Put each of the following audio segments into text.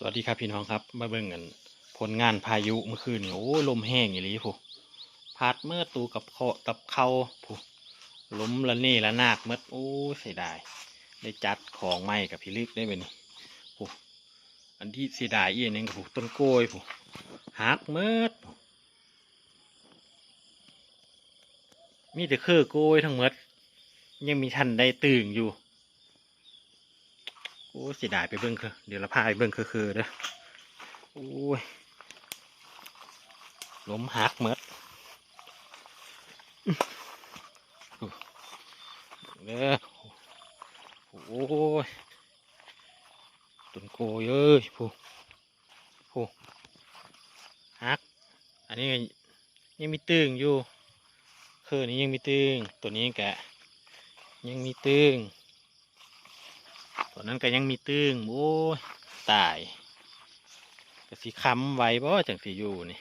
สวัสดีครับพี่น้องครับมาเบิ่งกันผลงานพายุเมื่อคืนนี่โอ้ลมแห้งอย่างนี้ผู้พัดเมื่อตูกับเขาผู้ล้มละเน่ละนาดเมื่อโอ้เสียดายได้จัดของใหม่กับพี่ลึกได้เป็นนี่ผู้อันที่เสียดายอีกนึงกับผู้ต้นกล้วยผู้หักเมื่อมีแต่คือกล้วยทั้งเมื่อยังมีทันได้ตื่นอยู่โอ้เสียดายไปเบิ่งคือเดี๋ยวเราพาไปเบิ่งคือเด้อโอ้ยล้มหักเมื่อเด้อโอ้ยต้นโกยเอ้ยผู้ฮักอันนี้ยังมีตึงอยู่คือนี้ยังมีตึงตัวนี้แกยังมีตึงตัวนั้นก็ยังมีตึงโอ้ยตายก็สีค้ำไว้บ่จังสีอยู่นี่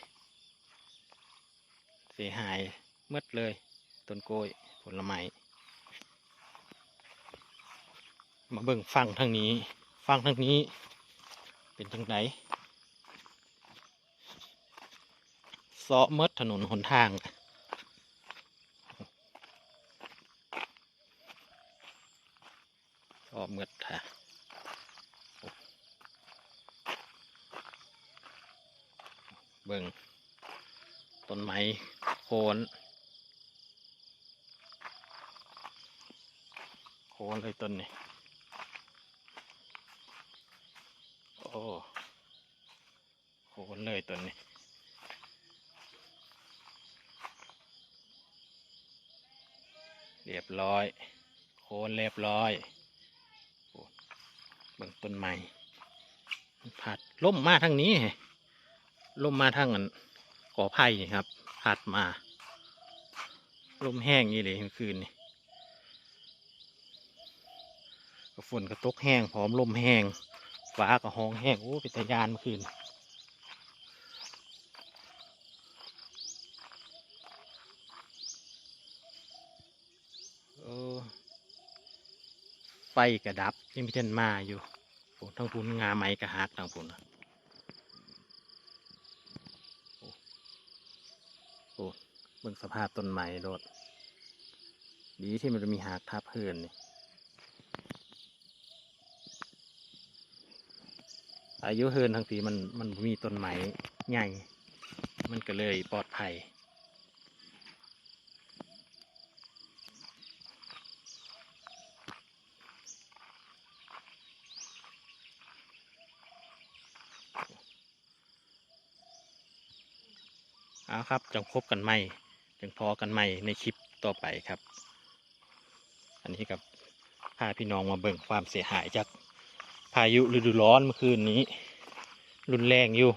เสียหายหมดเลยต้นโกยผลไม้มาเบิ่งฟังทางนี้เป็นจังไดเซาะมดถนนหนทางเซาะมดค่ะเบิ่งต้นไม้โคนเลยต้นนี้โอ้โคนเลยต้นนี้เรียบร้อยโคนเรียบร้อยเบิ่งต้นไม้ผัดล่มมาทางนี้ล่มมาทางนั้นกอไผ่นี่ครับผัดมาลมแห้งนี่เลยเมื่อคืนนี่ฝนก็ตกแห้งพร้อมลมแห้งฟ้าก็ห้องแห้งโอ้เป็นตะยานเมื่อคืนไฟกระดับยังมีเทนมาอยู่ทั้งพุ่นงาไม้กระหักทั้งพุ่นโอ้เบิ่งสภาพต้นไม้โดดดีที่มันจะมีหักทับเพื่อนนี่อายุเฮินทั้งทีมันมีต้นไม้ใหญ่มันก็เลยปลอดภัยเอาครับจังพบกันใหม่จังพอกันใหม่ในคลิปต่อไปครับอันนี้กับพาพี่น้องมาเบิ่งความเสียหายจากพายุฤดูร้อนเมื่อคืนนี้รุนแรงอยู่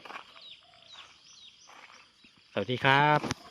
สวัสดีครับ